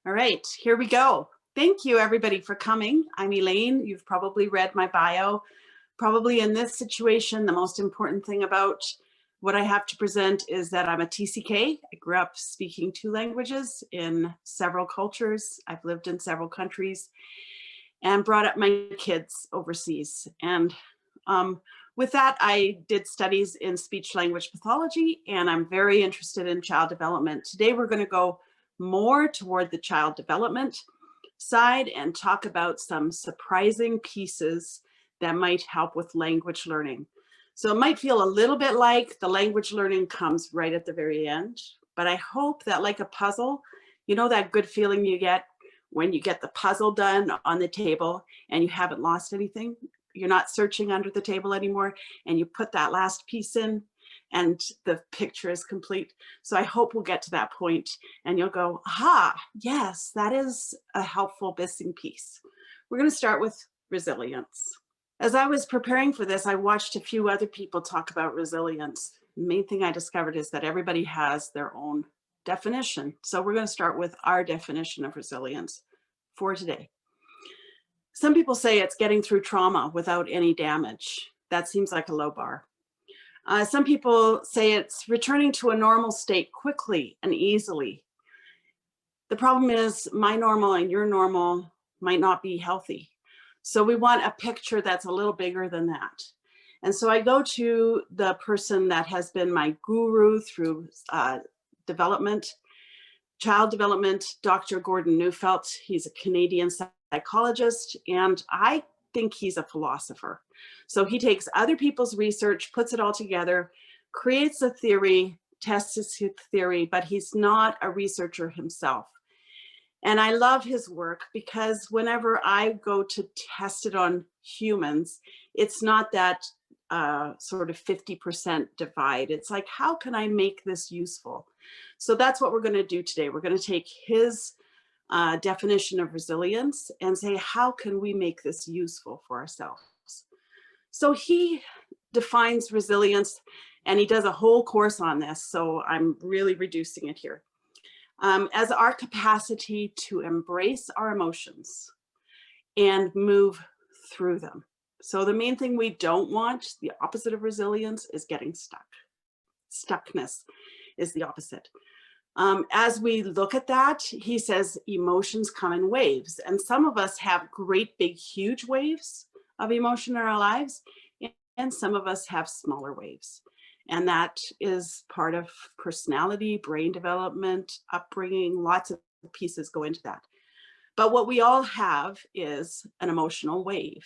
All right, here we go. Thank you everybody for coming. I'm Elaine. You've probably read my bio. Probably in this situation, the most important thing about what I have to present is that I'm a TCK. I grew up speaking 2 languages in several cultures. I've lived in several countries and brought up my kids overseas. And with that, I did studies in speech language pathology, and I'm very interested in child development. Today, we're going to go more toward the child development side and talk about some surprising pieces that might help with language learning. So it might feel a little bit like the language learning comes right at the very end, but I hope that, like a puzzle, you know that good feeling you get when you get the puzzle done on the table and you haven't lost anything? You're not searching under the table anymore, and you put that last piece in and the picture is complete. So I hope we'll get to that point and you'll go, aha, yes, that is a helpful missing piece. We're going to start with resilience. As I was preparing for this, I watched a few other people talk about resilience. The main thing I discovered is that everybody has their own definition. So we're going to start with our definition of resilience for today. Some people say it's getting through trauma without any damage. That seems like a low bar. Some people say it's returning to a normal state quickly and easily. The problem is my normal and your normal might not be healthy. So we want a picture that's a little bigger than that. And so I go to the person that has been my guru through development, child development, Dr. Gordon Neufeld. He's a Canadian psychologist, and I think he's a philosopher. So he takes other people's research, puts it all together, creates a theory, tests his theory, but he's not a researcher himself. And I love his work because whenever I go to test it on humans, it's not that sort of 50% divide. It's like, how can I make this useful? So that's what we're going to do today. We're going to take his definition of resilience and say, how can we make this useful for ourselves? So he defines resilience, and he does a whole course on this. So I'm really reducing it here. As our capacity to embrace our emotions and move through them. So the main thing we don't want, the opposite of resilience, is getting stuck. Stuckness is the opposite. As we look at that, he says emotions come in waves, and some of us have great big huge waves of emotion in our lives, and some of us have smaller waves, and that is part of personality, brain development, upbringing. Lots of pieces go into that, but what we all have is an emotional wave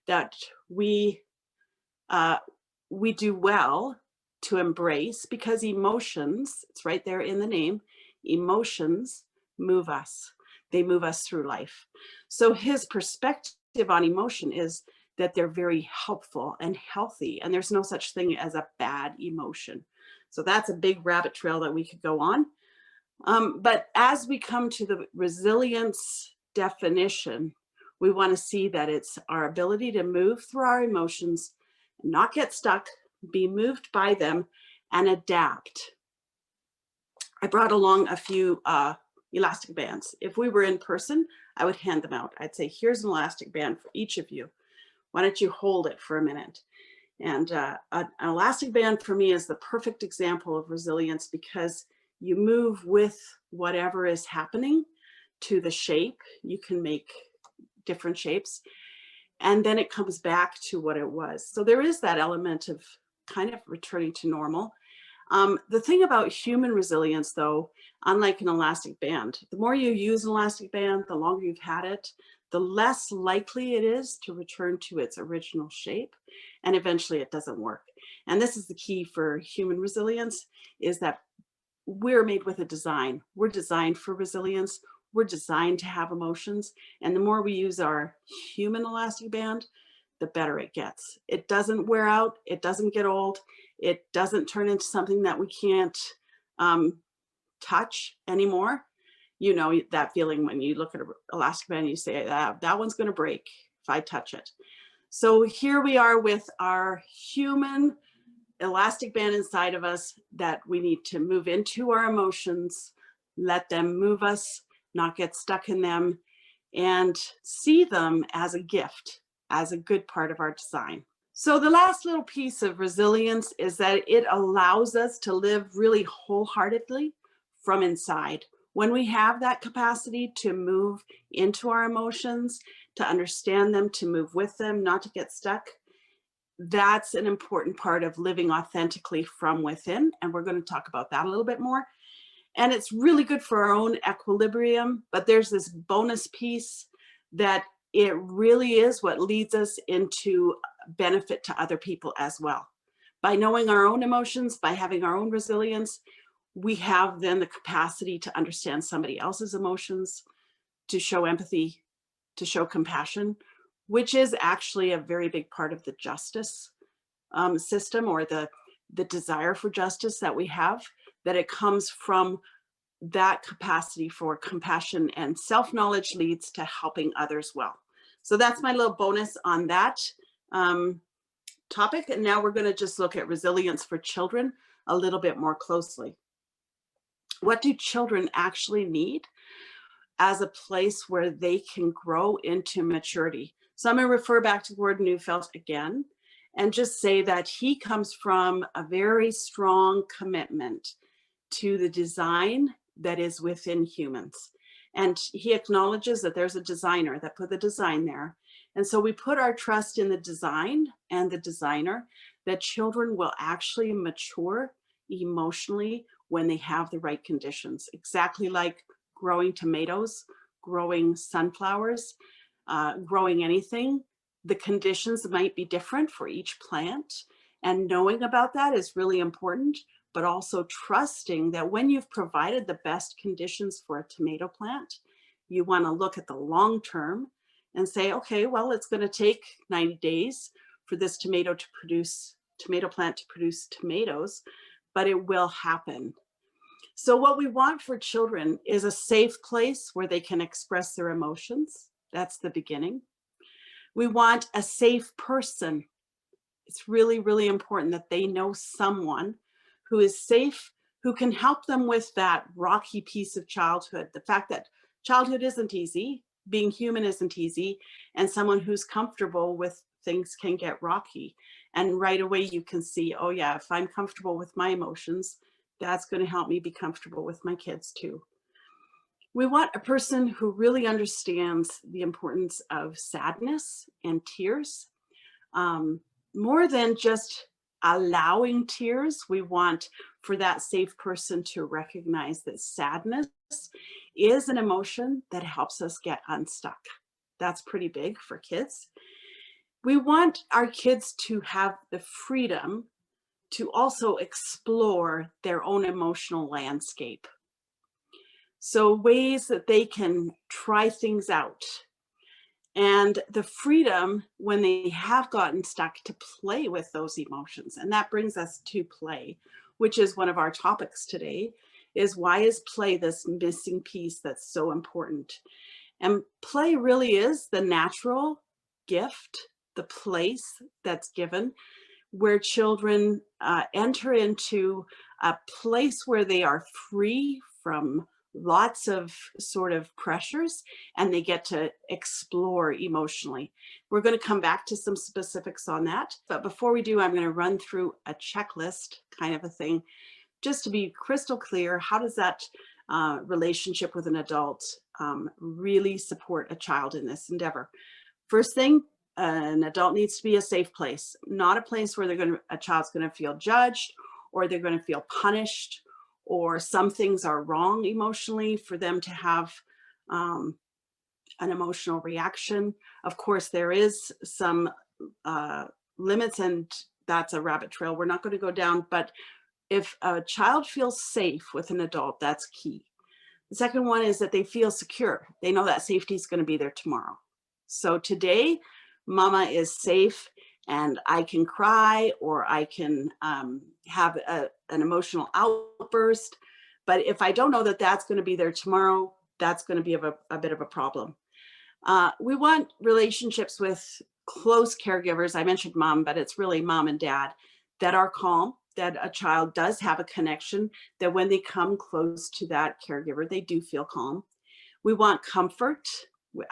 that we do well to embrace, because emotions, it's right there in the name, emotions move us. They move us through life. So his perspective on emotion is that they're very helpful and healthy, and there's no such thing as a bad emotion. So that's a big rabbit trail that we could go on. But as we come to the resilience definition, we want to see that it's our ability to move through our emotions, not get stuck, be moved by them, and adapt. I brought along a few elastic bands. If we were in person, I would hand them out. I'd say, here's an elastic band for each of you. Why don't you hold it for a minute? And an elastic band for me is the perfect example of resilience, because you move with whatever is happening to the shape. You can make different shapes, and then it comes back to what it was. So there is that element of kind of returning to normal. The thing about human resilience, though, unlike an elastic band, the more you use an elastic band, the longer you've had it, the less likely it is to return to its original shape, and eventually it doesn't work. And this is the key for human resilience, is that we're made with a design. We're designed for resilience. We're designed to have emotions. And the more we use our human elastic band, the better it gets. It doesn't wear out. It doesn't get old. It doesn't turn into something that we can't touch anymore. You know that feeling when you look at an elastic band and you say, that one's going to break if I touch it. So here we are with our human elastic band inside of us that we need to move into our emotions, let them move us, not get stuck in them, and see them as a gift, as a good part of our design. So the last little piece of resilience is that it allows us to live really wholeheartedly from inside. When we have that capacity to move into our emotions, to understand them, to move with them, not to get stuck, that's an important part of living authentically from within. And we're going to talk about that a little bit more. And it's really good for our own equilibrium, but there's this bonus piece that it really is what leads us into benefit to other people as well. By knowing our own emotions, by having our own resilience, we have then the capacity to understand somebody else's emotions, to show empathy, to show compassion, which is actually a very big part of the justice system, or the desire for justice that we have, that it comes from that capacity for compassion, and self-knowledge leads to helping others well. So that's my little bonus on that topic. And now we're going to just look at resilience for children a little bit more closely. What do children actually need as a place where they can grow into maturity? So I'm going to refer back to Gordon Neufeld again and just say that he comes from a very strong commitment to the design that is within humans. And he acknowledges that there's a designer that put the design there. And so we put our trust in the design and the designer, that children will actually mature emotionally when they have the right conditions, exactly like growing tomatoes, growing sunflowers, growing anything. The conditions might be different for each plant, and knowing about that is really important, but also trusting that when you've provided the best conditions for a tomato plant, you want to look at the long term and say, okay, well, it's going to take 90 days for this tomato plant to produce tomatoes, but it will happen. So what we want for children is a safe place where they can express their emotions. That's the beginning. We want a safe person. It's really, really important that they know someone who is safe, who can help them with that rocky piece of childhood. The fact that childhood isn't easy, being human isn't easy, and someone who's comfortable with things can get rocky. And right away you can see, oh yeah, if I'm comfortable with my emotions, that's going to help me be comfortable with my kids too. We want a person who really understands the importance of sadness and tears. More than just allowing tears, we want for that safe person to recognize that sadness is an emotion that helps us get unstuck. That's pretty big for kids. We want our kids to have the freedom to also explore their own emotional landscape. So ways that they can try things out, and the freedom when they have gotten stuck to play with those emotions. And that brings us to play, which is one of our topics today, is why is play this missing piece that's so important? And play really is the natural gift, the place that's given, where children enter into a place where they are free from lots of sort of pressures, and they get to explore emotionally. We're going to come back to some specifics on that. But before we do, I'm going to run through a checklist kind of a thing, just to be crystal clear. How does that relationship with an adult really support a child in this endeavor? First thing, an adult needs to be a safe place, not a place where a child's going to feel judged, or they're going to feel punished, or some things are wrong emotionally for them to have an emotional reaction. Of course, there is some limits, and that's a rabbit trail we're not going to go down. But if a child feels safe with an adult, that's key. The second one is that they feel secure. They know that safety is going to be there tomorrow. So today, mama is safe, and I can cry, or I can have an emotional outburst. But if I don't know that that's going to be there tomorrow, that's going to be a bit of a problem. We want relationships with close caregivers. I mentioned mom, but it's really mom and dad that are calm, that a child does have a connection, that when they come close to that caregiver, they do feel calm. We want comfort.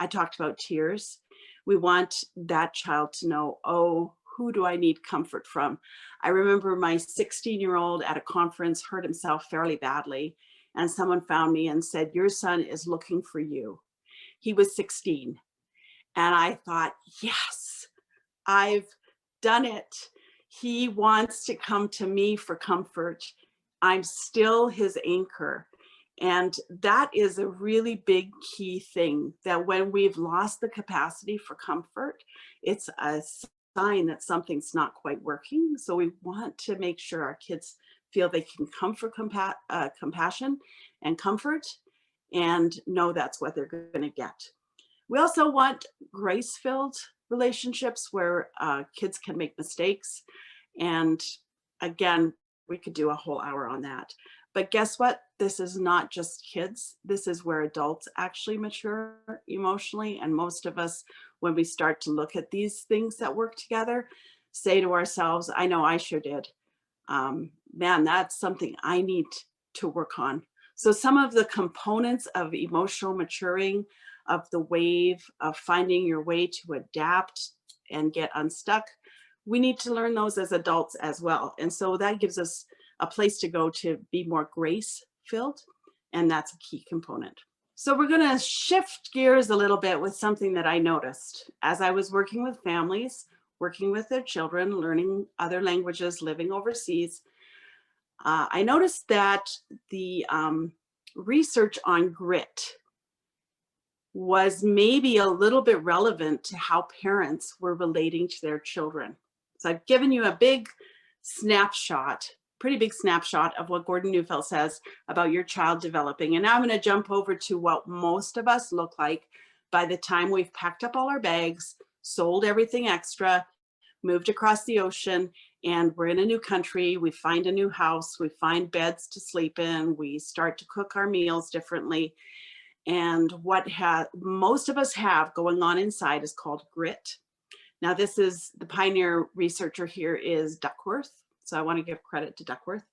I talked about tears. We want that child to know, oh, who do I need comfort from? I remember my 16-year-old at a conference hurt himself fairly badly, and someone found me and said, your son is looking for you. He was 16. And I thought, yes, I've done it. He wants to come to me for comfort. I'm still his anchor. And that is a really big key thing, that when we've lost the capacity for comfort, it's a sign that something's not quite working. So we want to make sure our kids feel they can come for compassion and comfort, and know that's what they're going to get. We also want grace-filled relationships where kids can make mistakes. And again, we could do a whole hour on that. But guess what? This is not just kids. This is where adults actually mature emotionally. And most of us, when we start to look at these things that work together, say to ourselves, I know I sure did. Man, that's something I need to work on. So some of the components of emotional maturing, of the wave, of finding your way to adapt and get unstuck, we need to learn those as adults as well. And so that gives us a place to go to be more grace-filled, and that's a key component. So we're going to shift gears a little bit with something that I noticed as I was working with families, working with their children, learning other languages, living overseas. I noticed that the research on grit was maybe a little bit relevant to how parents were relating to their children. So I've given you a big snapshot, pretty big snapshot of what Gordon Neufeld says about your child developing. And now I'm going to jump over to what most of us look like by the time we've packed up all our bags, sold everything extra, moved across the ocean, and we're in a new country. We find a new house, we find beds to sleep in, we start to cook our meals differently. And what most of us have going on inside is called grit. Now, this is the pioneer researcher here is Duckworth. So I want to give credit to Duckworth.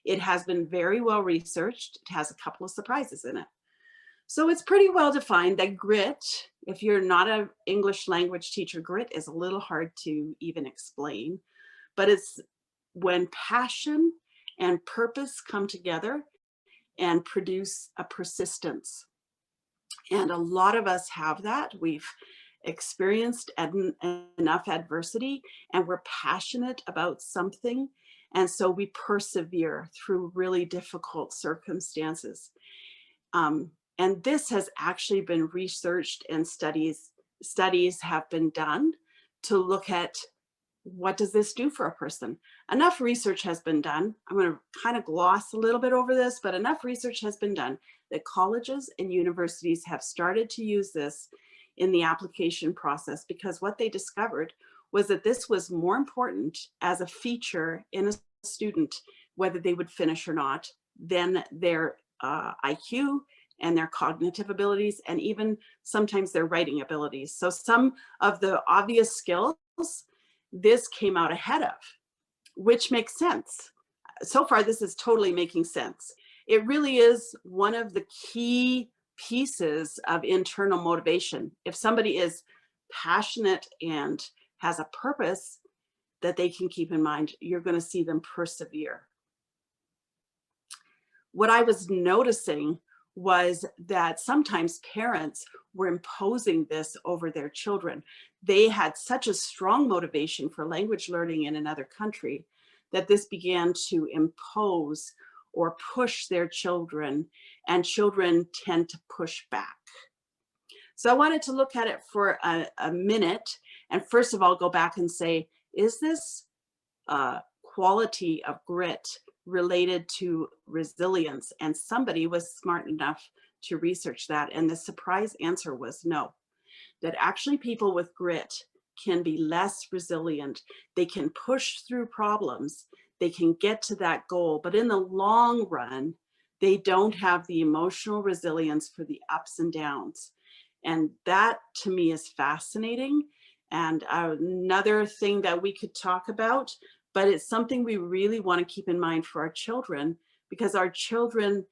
It has been very well researched. It has a couple of surprises in it. So it's pretty well defined that grit, if you're not an English language teacher, grit is a little hard to even explain, but it's when passion and purpose come together and produce a persistence. And a lot of us have that. We've experienced enough adversity and we're passionate about something. And so we persevere through really difficult circumstances. And this has actually been researched, and studies have been done to look at what does this do for a person. Enough research has been done. I'm going to kind of gloss a little bit over this, but enough research has been done that colleges and universities have started to use this in the application process, because what they discovered was that this was more important as a feature in a student, whether they would finish or not, than their IQ and their cognitive abilities, and even sometimes their writing abilities. So some of the obvious skills, this came out ahead of, which makes sense. So far, this is totally making sense. It really is one of the key pieces of internal motivation. If somebody is passionate and has a purpose that they can keep in mind, you're going to see them persevere. What I was noticing was that sometimes parents were imposing this over their children. They had such a strong motivation for language learning in another country that this began to impose or push their children, and children tend to push back. So I wanted to look at it for a minute, and first of all, go back and say, is this quality of grit related to resilience? And somebody was smart enough to research that, and the surprise answer was no, that actually people with grit can be less resilient. They can push through problems, they can get to that goal, but in the long run, they don't have the emotional resilience for the ups and downs. And that to me is fascinating. And another thing that we could talk about, but it's something we really want to keep in mind for our children, because our children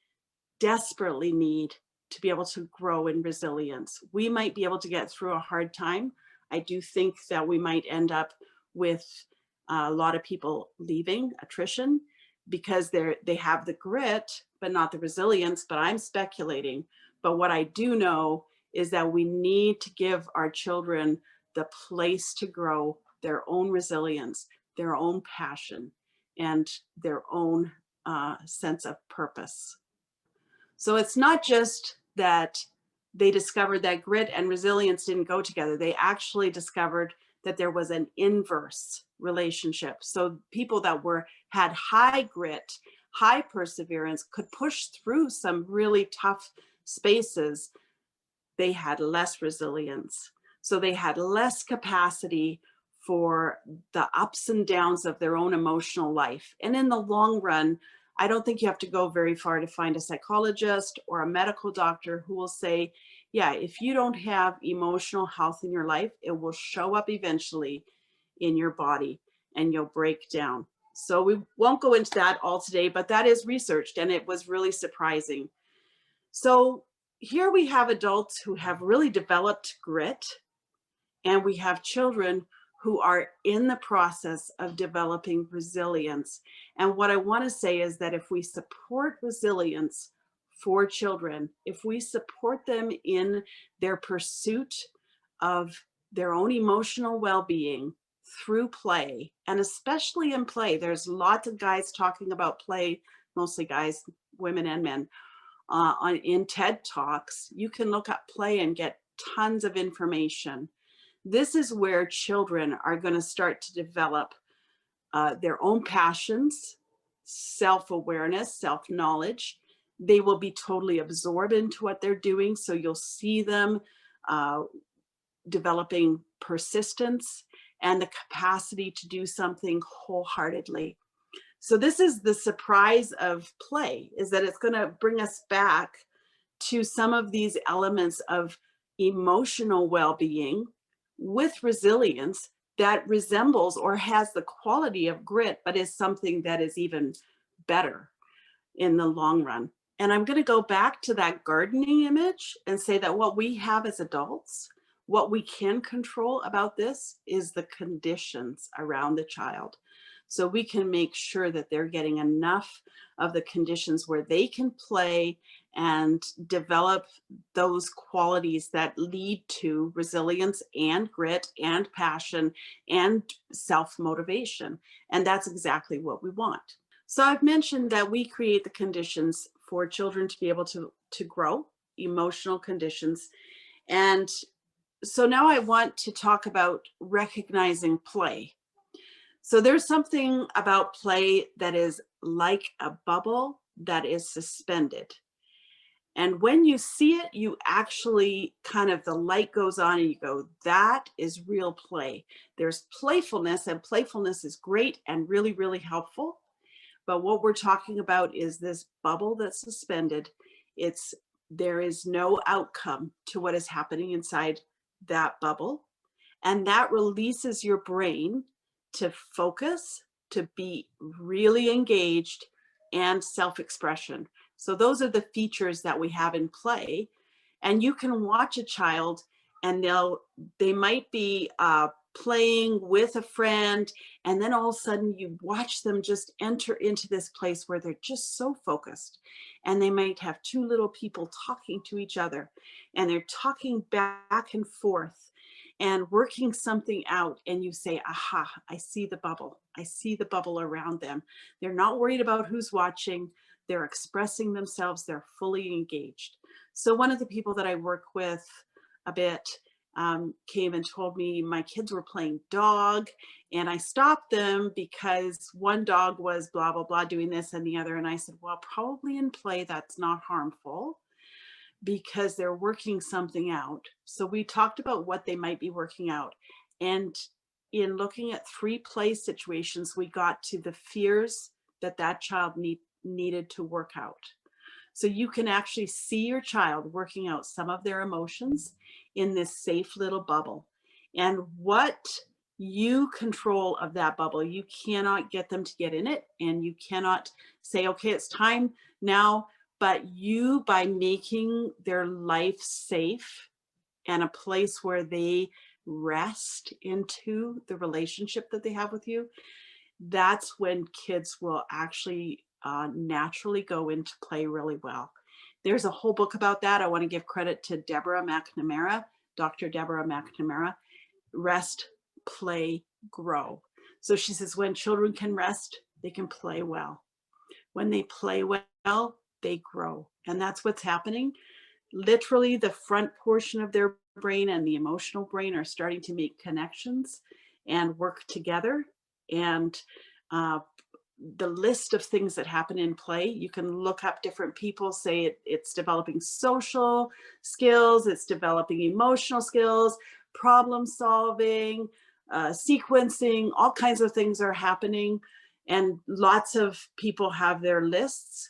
desperately need to be able to grow in resilience. We might be able to get through a hard time. I do think that we might end up with a lot of people leaving, attrition, because they have the grit, but not the resilience. But I'm speculating. But what I do know is that we need to give our children the place to grow their own resilience, their own passion, and their own sense of purpose. So it's not just that they discovered that grit and resilience didn't go together. They actually discovered that there was an inverse relationship. So people that had high grit, high perseverance, could push through some really tough spaces. They had less resilience. So they had less capacity for the ups and downs of their own emotional life. And in the long run, I don't think you have to go very far to find a psychologist or a medical doctor who will say, yeah, if you don't have emotional health in your life, it will show up eventually in your body and you'll break down. So we won't go into that all today, but that is researched and it was really surprising. So here we have adults who have really developed grit, and we have children who are in the process of developing resilience. And what I want to say is that if we support resilience for children, if we support them in their pursuit of their own emotional well-being through play, and especially in play, there's lots of guys talking about play, mostly guys, women and men, in TED Talks. You can look up play and get tons of information. This is where children are going to start to develop their own passions, self-awareness, self-knowledge. They will be totally absorbed into what they're doing. So you'll see them developing persistence and the capacity to do something wholeheartedly. So this is the surprise of play, is that it's going to bring us back to some of these elements of emotional well-being with resilience that resembles or has the quality of grit, but is something that is even better in the long run. And I'm going to go back to that gardening image and say that what we have as adults, what we can control about this is the conditions around the child. So we can make sure that they're getting enough of the conditions where they can play and develop those qualities that lead to resilience and grit and passion and self-motivation. And that's exactly what we want. So I've mentioned that we create the conditions for children to be able to grow, emotional conditions. And so now I want to talk about recognizing play. So there's something about play that is like a bubble that is suspended. And when you see it, you actually kind of, the light goes on and you go, that is real play. There's playfulness, and playfulness is great and really, really helpful. But what we're talking about is this bubble that's suspended. There is no outcome to what is happening inside that bubble. And that releases your brain to focus, to be really engaged, and self-expression. So those are the features that we have in play. And you can watch a child and they might be playing with a friend, and then all of a sudden you watch them just enter into this place where they're just so focused, and they might have two little people talking to each other, and they're talking back and forth and working something out, and you say, aha, I see the bubble. I see the bubble around them. They're not worried about who's watching. They're expressing themselves. They're fully engaged. So one of the people that I work with a bit came and told me my kids were playing dog, and I stopped them because one dog was blah, blah, blah, doing this and the other. And I said, well, probably in play, that's not harmful, because they're working something out. So we talked about what they might be working out. And in looking at 3 play situations, we got to the fears that child needed to work out. So you can actually see your child working out some of their emotions in this safe little bubble. And what you control of that bubble, you cannot get them to get in it. And you cannot say, okay, it's time now. but you, by making their life safe and a place where they rest into the relationship that they have with you, that's when kids will actually naturally go into play really well. There's a whole book about that. I want to give credit to Deborah McNamara, Dr. Deborah McNamara, Rest, Play, Grow. So she says when children can rest, they can play well. When they play well, they grow. And that's what's happening. Literally, the front portion of their brain and the emotional brain are starting to make connections and work together. And uh, the list of things that happen in play, you can look up different people, say it's developing social skills, it's developing emotional skills, problem solving, sequencing, all kinds of things are happening. And lots of people have their lists,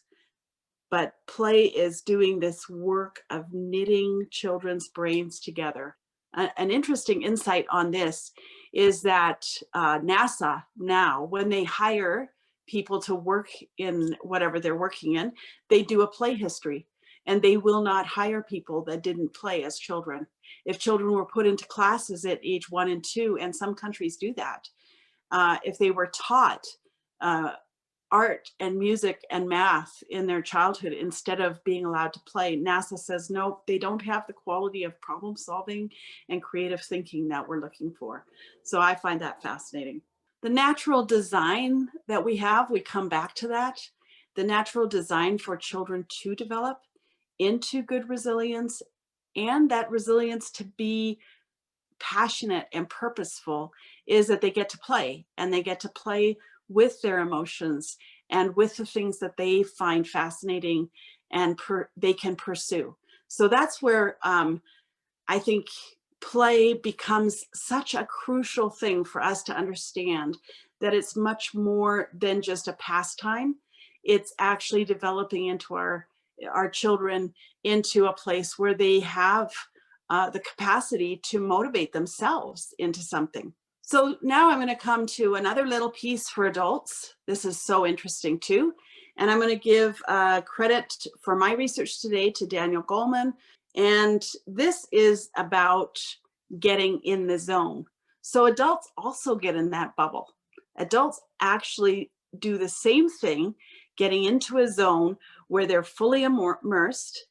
but play is doing this work of knitting children's brains together. An interesting insight on this is that NASA now, when they hire people to work in whatever they're working in, they do a play history, and they will not hire people that didn't play as children. If children were put into classes at age 1 and 2, and some countries do that, if they were taught art and music and math in their childhood instead of being allowed to play, NASA says, no, they don't have the quality of problem solving and creative thinking that we're looking for. So I find that fascinating. The natural design that we have, we come back to that. The natural design for children to develop into good resilience, and that resilience to be passionate and purposeful, is that they get to play, and they get to play with their emotions and with the things that they find fascinating and they can pursue. So that's where I think play becomes such a crucial thing for us to understand, that it's much more than just a pastime. It's actually developing into our children into a place where they have the capacity to motivate themselves into something. So now I'm going to come to another little piece for adults. This is so interesting too. And I'm going to give credit for my research today to Daniel Goleman. And this is about getting in the zone. So adults also get in that bubble. Adults actually do the same thing, getting into a zone where they're fully immersed,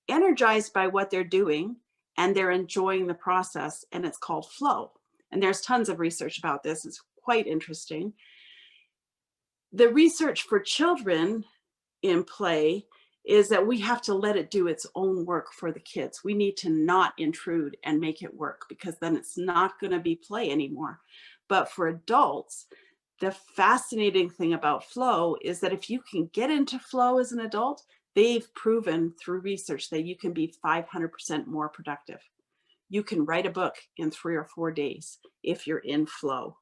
energized by what they're doing, and they're enjoying the process, and it's called flow. And there's tons of research about this. It's quite interesting. The research for children in play is that we have to let it do its own work for the kids. We need to not intrude and make it work, because then it's not going to be play anymore. But for adults, the fascinating thing about flow is that if you can get into flow as an adult, they've proven through research that you can be 500% more productive. You can write a book in 3 or 4 days if you're in flow.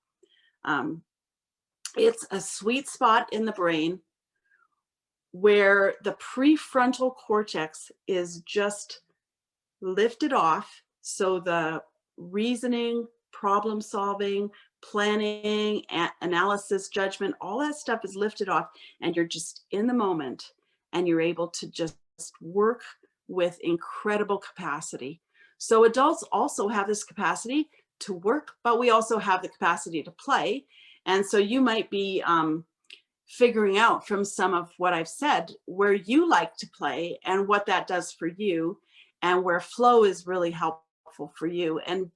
It's a sweet spot in the brain where the prefrontal cortex is just lifted off. So the reasoning, problem solving, planning, analysis, judgment, all that stuff is lifted off, and you're just in the moment, and you're able to just work with incredible capacity. So adults also have this capacity to work, but we also have the capacity to play. And so you might be figuring out from some of what I've said where you like to play and what that does for you, and where flow is really helpful for you. And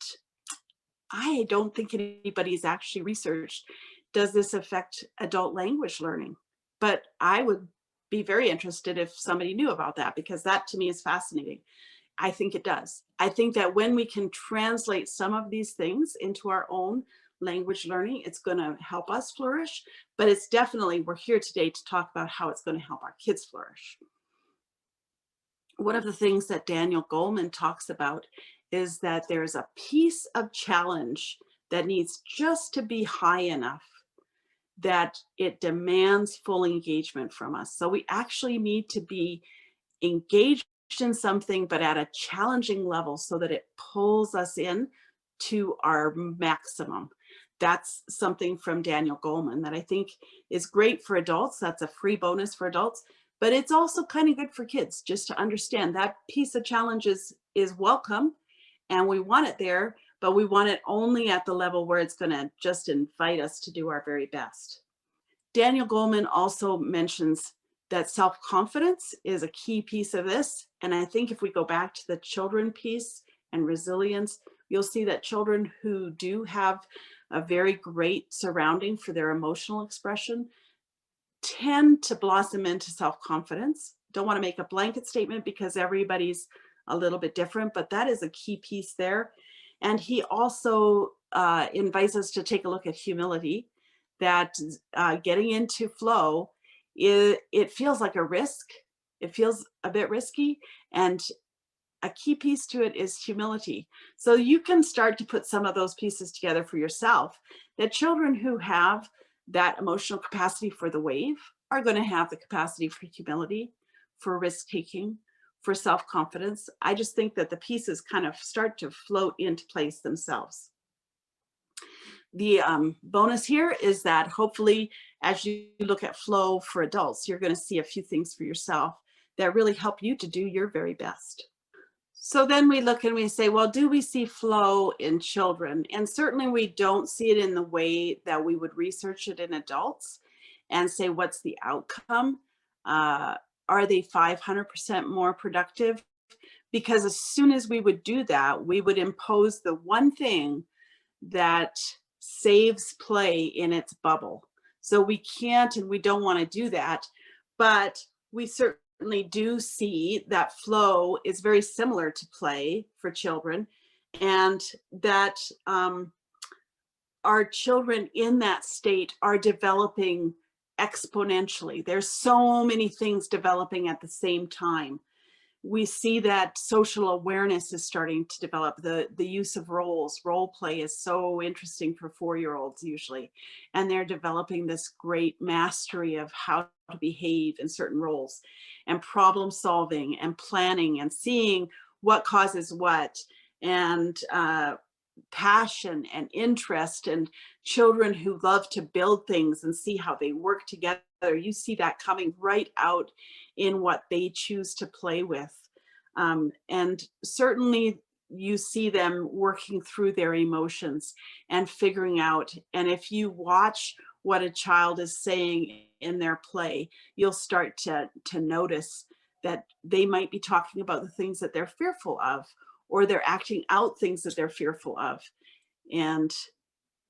I don't think anybody's actually researched, does this affect adult language learning? But I would be very interested if somebody knew about that, because that to me is fascinating. I think it does. I think that when we can translate some of these things into our own language learning, it's going to help us flourish. But it's definitely, we're here today to talk about how it's going to help our kids flourish. One of the things that Daniel Goleman talks about is that there's a piece of challenge that needs just to be high enough that it demands full engagement from us. So we actually need to be engaged in something, but at a challenging level, so that it pulls us in to our maximum. That's something from Daniel Goleman that I think is great for adults. That's a free bonus for adults. but it's also kind of good for kids just to understand that piece of challenges is welcome and we want it there, but we want it only at the level where it's going to just invite us to do our very best. Daniel Goleman also mentions that self-confidence is a key piece of this. And I think if we go back to the children piece and resilience, you'll see that children who do have a very great surrounding for their emotional expression tend to blossom into self-confidence. Don't want to make a blanket statement because everybody's a little bit different, but that is a key piece there. And he also invites us to take a look at humility, that getting into flow, it feels like a risk. It feels a bit risky. And a key piece to it is humility. So you can start to put some of those pieces together for yourself, that children who have that emotional capacity for the wave are going to have the capacity for humility, for risk taking, for self-confidence. I just think that the pieces kind of start to float into place themselves. The bonus here is that hopefully as you look at flow for adults, you're going to see a few things for yourself that really help you to do your very best. So then we look and we say, well, do we see flow in children? And certainly we don't see it in the way that we would research it in adults and say, what's the outcome? Are they 500% more productive? Because as soon as we would do that, we would impose the one thing that saves play in its bubble. So we can't and we don't want to do that, but we certainly do see that flow is very similar to play for children, and that our children in that state are developing exponentially. There's so many things developing at the same time. We see that social awareness is starting to develop. The use of roles, role play is so interesting for 4-year-olds usually. And they're developing this great mastery of how to behave in certain roles, and problem solving and planning and seeing what causes what, and passion and interest, and children who love to build things and see how they work together. You see that coming right out in what they choose to play with. And certainly you see them working through their emotions and figuring out. And if you watch what a child is saying in their play, you'll start to notice that they might be talking about the things that they're fearful of, or they're acting out things that they're fearful of. And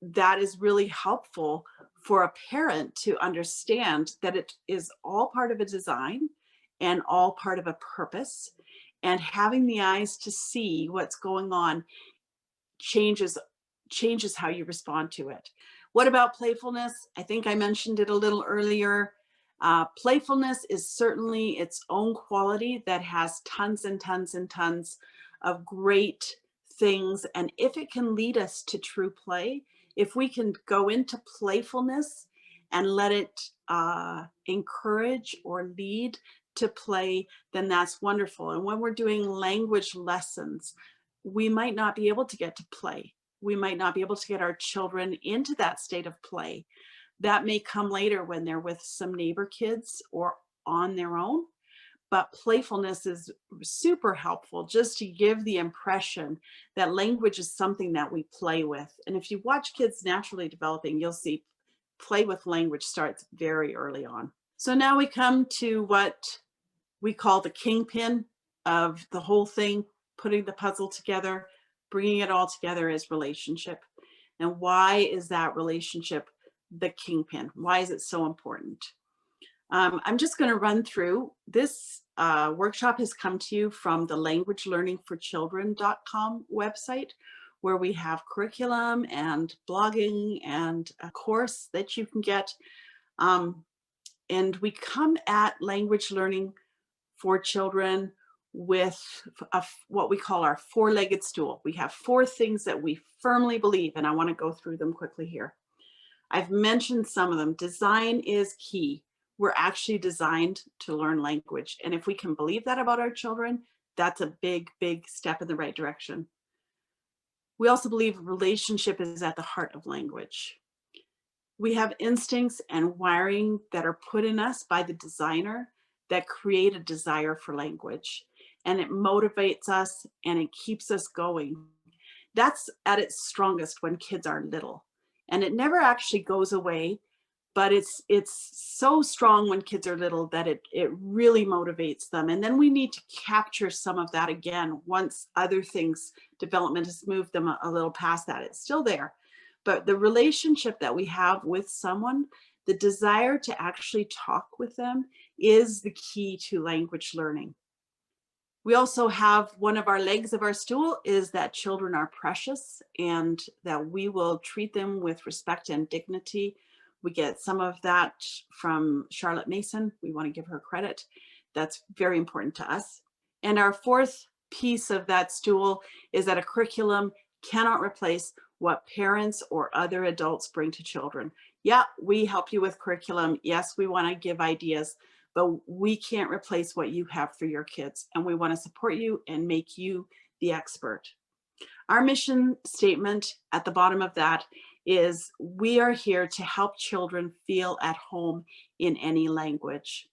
that is really helpful for a parent to understand that it is all part of a design and all part of a purpose. And having the eyes to see what's going on changes how you respond to it. What about playfulness? I think I mentioned it a little earlier. Playfulness is certainly its own quality that has tons and tons and tons of great things. And if it can lead us to true play, if we can go into playfulness and let it encourage or lead to play, then that's wonderful. And when we're doing language lessons, we might not be able to get to play. We might not be able to get our children into that state of play. That may come later when they're with some neighbor kids or on their own. But playfulness is super helpful, just to give the impression that language is something that we play with. And if you watch kids naturally developing, you'll see play with language starts very early on. So now we come to what we call the kingpin of the whole thing, putting the puzzle together, bringing it all together as relationship. And why is that relationship the kingpin? Why is it so important? I'm just going to run through this. Workshop has come to you from the languagelearningforchildren.com website, where we have curriculum and blogging and a course that you can get. And we come at language learning for children with what we call our 4-legged stool. We have 4 things that we firmly believe, and I want to go through them quickly here. I've mentioned some of them. Design is key. We're actually designed to learn language. And if we can believe that about our children, that's a big, big step in the right direction. We also believe relationship is at the heart of language. We have instincts and wiring that are put in us by the designer that create a desire for language, and it motivates us and it keeps us going. That's at its strongest when kids are little, and it never actually goes away, but it's so strong when kids are little that it really motivates them. And then we need to capture some of that again once other things, development has moved them a little past that. It's still there, but the relationship that we have with someone, the desire to actually talk with them, is the key to language learning. We also have one of our legs of our stool is that children are precious and that we will treat them with respect and dignity. We get some of that from Charlotte Mason. We want to give her credit. That's very important to us. And our fourth piece of that stool is that a curriculum cannot replace what parents or other adults bring to children. Yeah, we help you with curriculum. Yes, we want to give ideas, but we can't replace what you have for your kids. And we want to support you and make you the expert. Our mission statement at the bottom of that is we are here to help children feel at home in any language.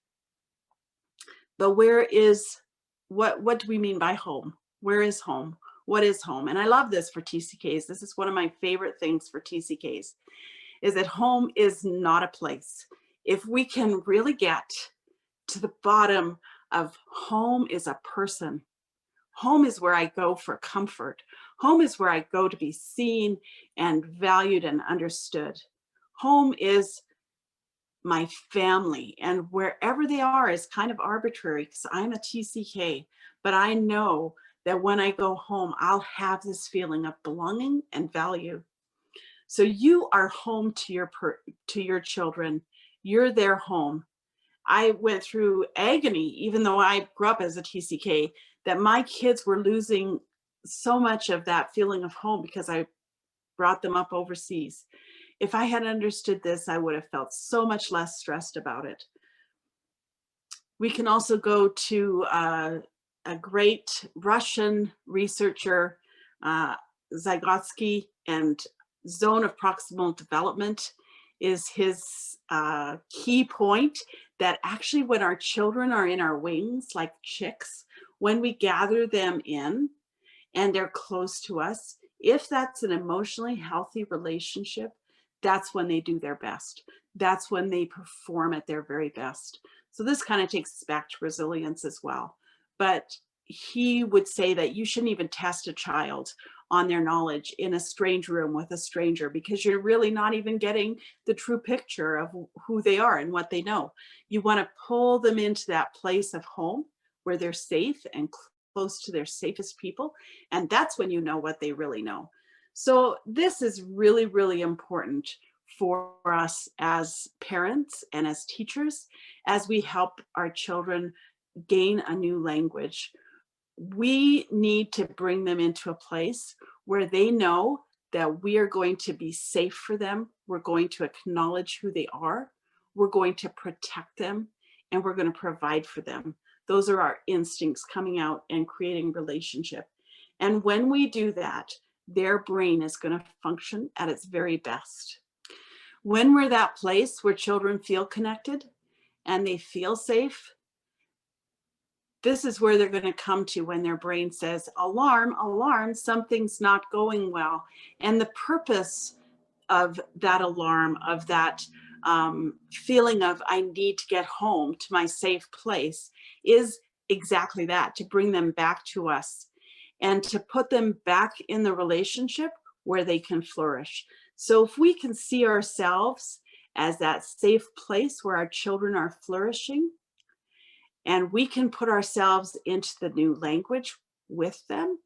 But what do we mean by home? Where is home? What is home? And I love this for TCKs. This is one of my favorite things for TCKs, is that home is not a place. If we can really get to the bottom of home is a person. Home is where I go for comfort. Home is where I go to be seen and valued and understood. Home is my family, and wherever they are is kind of arbitrary because I'm a TCK, but I know that when I go home, I'll have this feeling of belonging and value. So you are home to your children. You're their home. I went through agony, even though I grew up as a TCK, that my kids were losing so much of that feeling of home because I brought them up overseas. If I had understood this, I would have felt so much less stressed about it. We can also go to a great Russian researcher, Vygotsky, and zone of proximal development is his key point, that actually when our children are in our wings like chicks, when we gather them in and they're close to us, if that's an emotionally healthy relationship, that's when they do their best. That's when they perform at their very best. So this kind of takes us back to resilience as well. But he would say that you shouldn't even test a child on their knowledge in a strange room with a stranger, because you're really not even getting the true picture of who they are and what they know. You want to pull them into that place of home where they're safe and close to their safest people. And that's when you know what they really know. So this is really, really important for us as parents and as teachers, as we help our children gain a new language. We need to bring them into a place where they know that we are going to be safe for them. We're going to acknowledge who they are. We're going to protect them, and we're going to provide for them. Those are our instincts coming out and creating relationship. And when we do that, their brain is going to function at its very best. When we're that place where children feel connected and they feel safe, this is where they're going to come to when their brain says, alarm, alarm, something's not going well. And the purpose of that alarm, of that feeling of I need to get home to my safe place, is exactly that, to bring them back to us and to put them back in the relationship where they can flourish. So if we can see ourselves as that safe place where our children are flourishing, and we can put ourselves into the new language with them,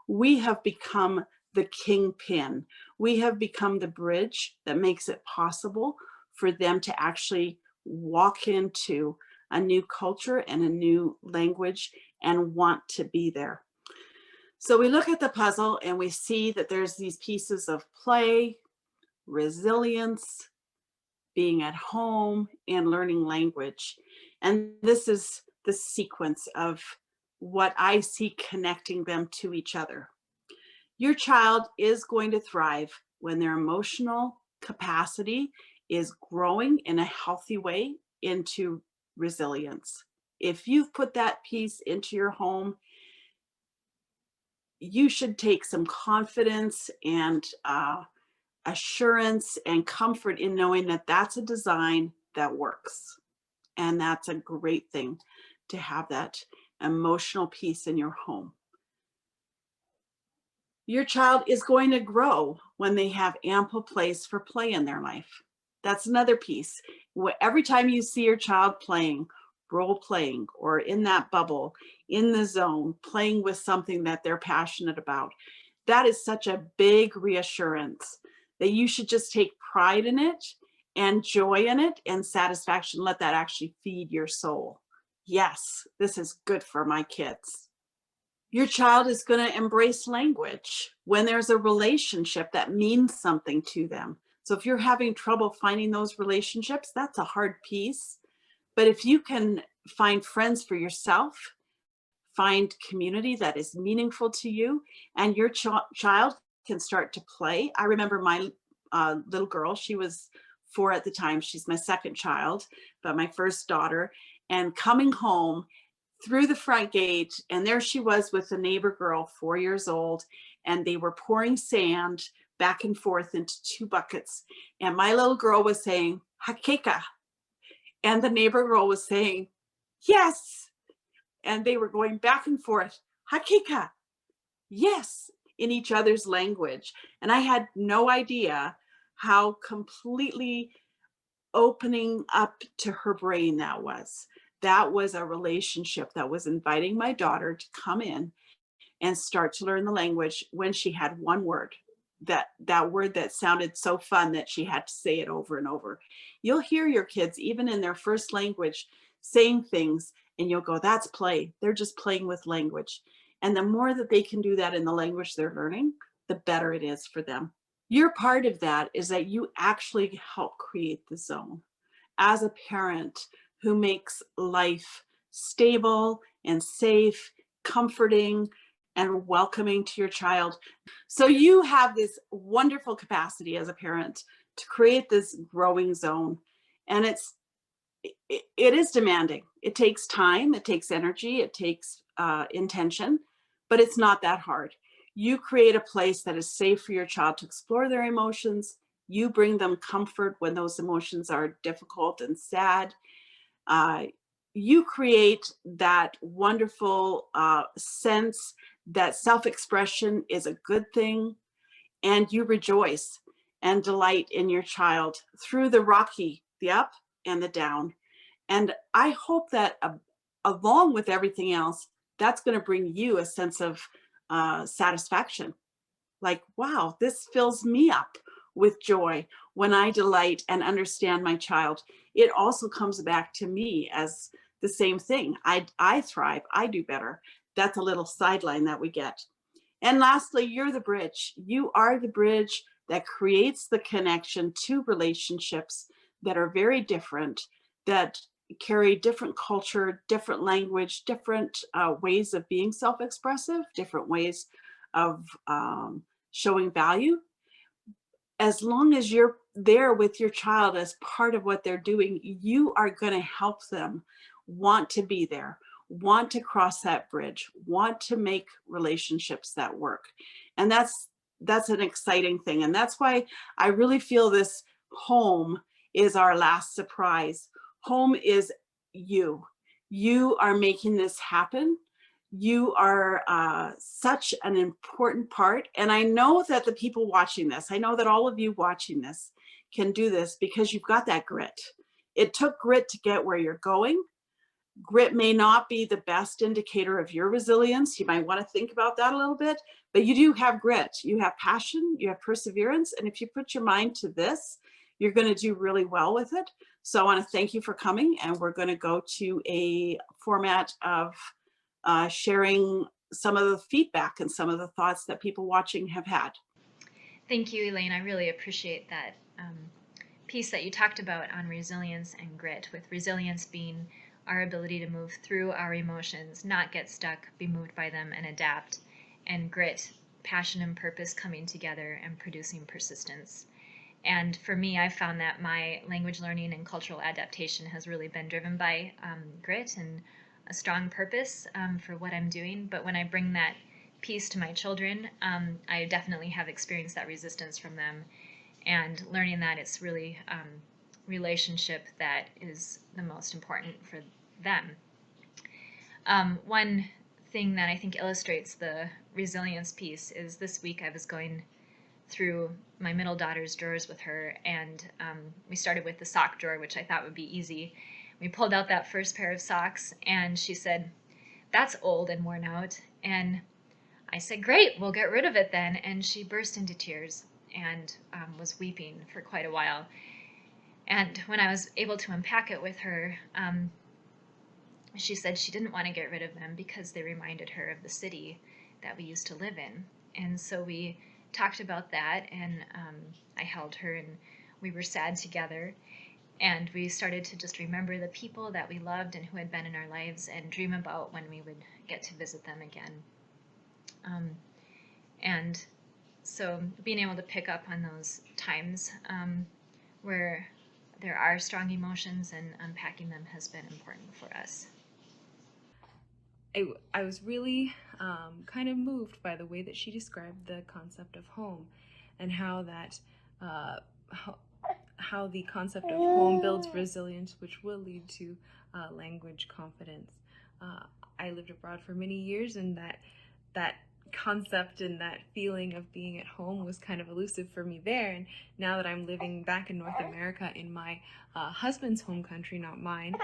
we have become the kingpin. We have become the bridge that makes it possible for them to actually walk into a new culture and a new language and want to be there. So we look at the puzzle and we see that there's these pieces of play, resilience, being at home, and learning language. And this is the sequence of what I see connecting them to each other. Your child is going to thrive when their emotional capacity is growing in a healthy way into resilience. If you've put that piece into your home, you should take some confidence and assurance and comfort in knowing that that's a design that works. And that's a great thing to have that emotional piece in your home. Your child is going to grow when they have ample place for play in their life. That's another piece. Every time you see your child playing, role playing, or in that bubble, in the zone, playing with something that they're passionate about, that is such a big reassurance that you should just take pride in it and joy in it and satisfaction. Let that actually feed your soul. Yes, this is good for my kids. Your child is going to embrace language when there's a relationship that means something to them. So if you're having trouble finding those relationships, that's a hard piece. But if you can find friends for yourself, find community that is meaningful to you, and your child can start to play. I remember my little girl, she was 4 at the time. She's my second child, but my first daughter, and coming home through the front gate, and there she was with a neighbor girl, 4 years old, and they were pouring sand back and forth into 2 buckets. And my little girl was saying, Hakeka. And the neighbor girl was saying, yes. And they were going back and forth, Hakeka, yes, in each other's language. And I had no idea how completely opening up to her brain that was. That was a relationship that was inviting my daughter to come in and start to learn the language when she had one word, that word that sounded so fun that she had to say it over and over. You'll hear your kids, even in their first language, saying things and you'll go, that's play. They're just playing with language. And the more that they can do that in the language they're learning, the better it is for them. Your part of that is that you actually help create the zone as a parent who makes life stable and safe, comforting, and welcoming to your child. So you have this wonderful capacity as a parent to create this growing zone. And it is demanding. It takes time, it takes energy, it takes intention, but it's not that hard. You create a place that is safe for your child to explore their emotions. You bring them comfort when those emotions are difficult and sad. You create that wonderful sense that self-expression is a good thing, and you rejoice and delight in your child through the rocky, the up and the down. And I hope that along with everything else, that's going to bring you a sense of satisfaction. Like, wow, this fills me up with joy when I delight and understand my child. It also comes back to me as the same thing. I thrive, I do better. That's a little sideline that we get. And lastly, you're the bridge. You are the bridge that creates the connection to relationships that are very different, that carry different culture, different language, different ways of being self-expressive, different ways of showing value. As long as you're there with your child as part of what they're doing, you are going to help them want to be there, want to cross that bridge, want to make relationships that work. And that's an exciting thing. And that's why I really feel this home is our last surprise. Home is you. You are making this happen. You are such an important part. And I know that the people watching this, I know that all of you watching this can do this because you've got that grit. It took grit to get where you're going. Grit may not be the best indicator of your resilience. You might want to think about that a little bit, but you do have grit. You have passion, you have perseverance. And if you put your mind to this, you're going to do really well with it. So I want to thank you for coming, and we're going to go to a format of sharing some of the feedback and some of the thoughts that people watching have had. Thank you, Elaine. I really appreciate that piece that you talked about on resilience and grit, with resilience being our ability to move through our emotions, not get stuck, be moved by them, and adapt, and grit, passion and purpose coming together and producing persistence. And for me, I found that my language learning and cultural adaptation has really been driven by grit and a strong purpose for what I'm doing. But when I bring that peace to my children, I definitely have experienced that resistance from them, and learning that it's really relationship that is the most important for them. One thing that I think illustrates the resilience piece is this week I was going through my middle daughter's drawers with her, and we started with the sock drawer, which I thought would be easy. We pulled out that first pair of socks, and she said, "That's old and worn out." And I said, "Great, we'll get rid of it then." And she burst into tears and was weeping for quite a while. And when I was able to unpack it with her, she said she didn't want to get rid of them because they reminded her of the city that we used to live in. And so we talked about that, and I held her, and we were sad together. And we started to just remember the people that we loved and who had been in our lives, and dream about when we would get to visit them again. And so being able to pick up on those times where there are strong emotions and unpacking them has been important for us. I was really kind of moved by the way that she described the concept of home, and how that how the concept of home builds resilience, which will lead to language confidence. I lived abroad for many years, and that concept and that feeling of being at home was kind of elusive for me there. And now that I'm living back in North America in my husband's home country, not mine,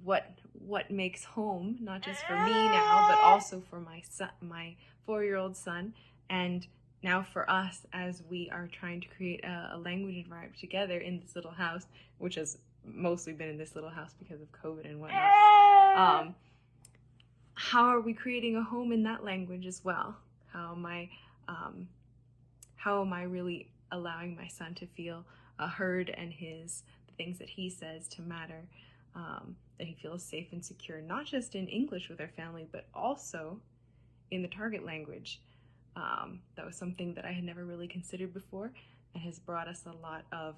what makes home, not just for me now, but also for my son, my 4-year-old son, and now for us as we are trying to create a language environment together in this little house, which has mostly been in this little house because of COVID and whatnot. How are we creating a home in that language as well? How am I really allowing my son to feel heard, and the things that he says to matter, that he feels safe and secure, not just in English with our family, but also in the target language. That was something that I had never really considered before, and has brought us a lot of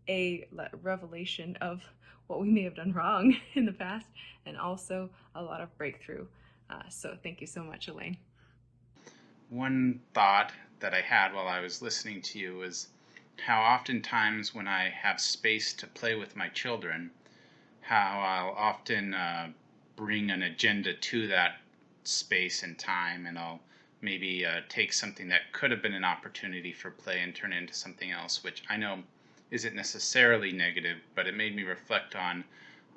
a revelation of what we may have done wrong in the past, and also a lot of breakthrough. So thank you so much, Elaine. One thought that I had while I was listening to you was how oftentimes when I have space to play with my children, how I'll often bring an agenda to that space and time, and I'll maybe take something that could have been an opportunity for play and turn it into something else, which I know isn't necessarily negative, but it made me reflect on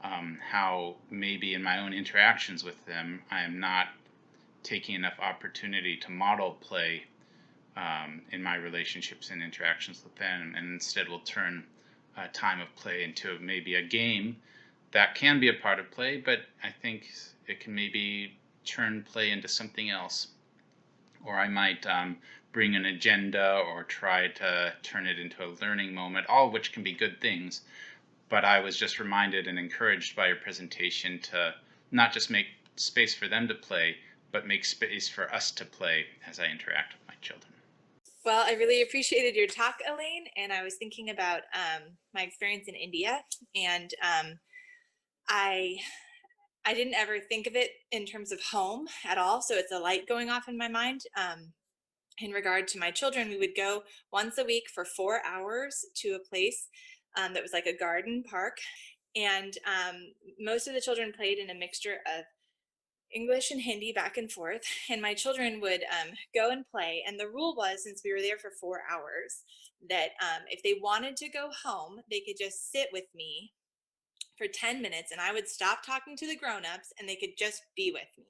how maybe in my own interactions with them, I am not taking enough opportunity to model play in my relationships and interactions with them, and instead will turn a time of play into maybe a game that can be a part of play, but I think it can maybe turn play into something else. Or I might bring an agenda or try to turn it into a learning moment, all of which can be good things. But I was just reminded and encouraged by your presentation to not just make space for them to play, but make space for us to play as I interact with my children. Well, I really appreciated your talk, Elaine, and I was thinking about my experience in India, and I didn't ever think of it in terms of home at all, so it's a light going off in my mind. In regard to my children, we would go once a week for 4 hours to a place that was like a garden park, and most of the children played in a mixture of English and Hindi back and forth, and my children would go and play. And the rule was, since we were there for 4 hours, that if they wanted to go home, they could just sit with me for 10 minutes, and I would stop talking to the grown-ups, and they could just be with me.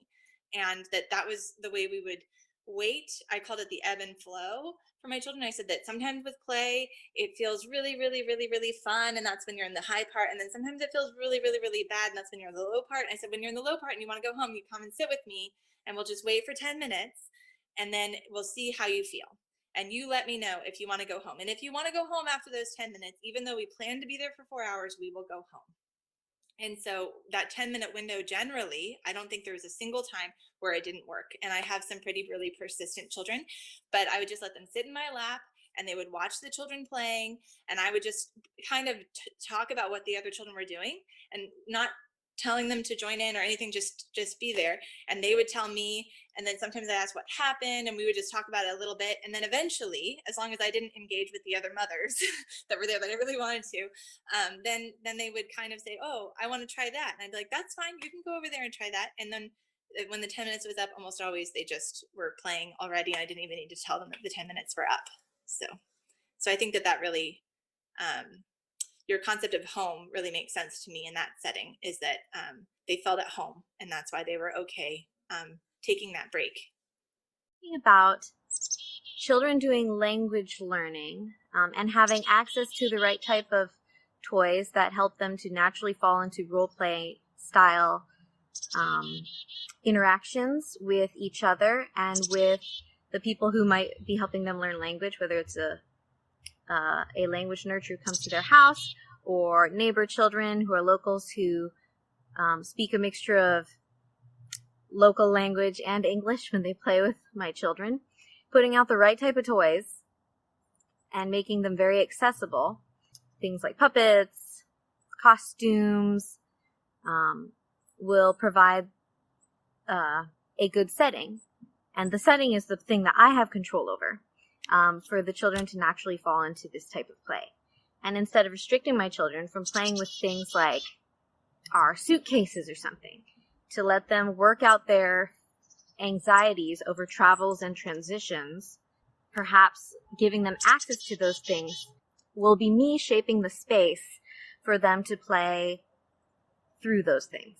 And that was the way we would wait. I called it the ebb and flow for my children. I said that sometimes with play, it feels really, really, really, really fun, and that's when you're in the high part. And then sometimes it feels really, really, really bad, and that's when you're in the low part. And I said, when you're in the low part and you want to go home, you come and sit with me, and we'll just wait for 10 minutes, and then we'll see how you feel. And you let me know if you want to go home. And if you want to go home after those 10 minutes, even though we plan to be there for 4 hours, we will go home. And so that 10-minute window, generally, I don't think there was a single time where it didn't work. And I have some pretty really persistent children, but I would just let them sit in my lap, and they would watch the children playing, and I would just kind of talk about what the other children were doing, and not telling them to join in or anything, just be there. And they would tell me, and then sometimes I asked what happened, and we would just talk about it a little bit. And then eventually, as long as I didn't engage with the other mothers that were there that I really wanted to, then they would kind of say, oh, I want to try that. And I'd be like, that's fine, you can go over there and try that. And then when the 10 minutes was up, almost always they just were playing already. I didn't even need to tell them that the 10 minutes were up. So I think that really, your concept of home really makes sense to me in that setting, is that they felt at home, and that's why they were okay taking that break. About children doing language learning and having access to the right type of toys that help them to naturally fall into role play style interactions with each other and with the people who might be helping them learn language, whether it's a language nurturer who comes to their house, or neighbor children who are locals who speak a mixture of local language and English when they play with my children. Putting out the right type of toys and making them very accessible. Things like puppets, costumes, will provide a good setting. And the setting is the thing that I have control over. For the children to naturally fall into this type of play. And instead of restricting my children from playing with things like our suitcases or something, to let them work out their anxieties over travels and transitions, perhaps giving them access to those things will be me shaping the space for them to play through those things.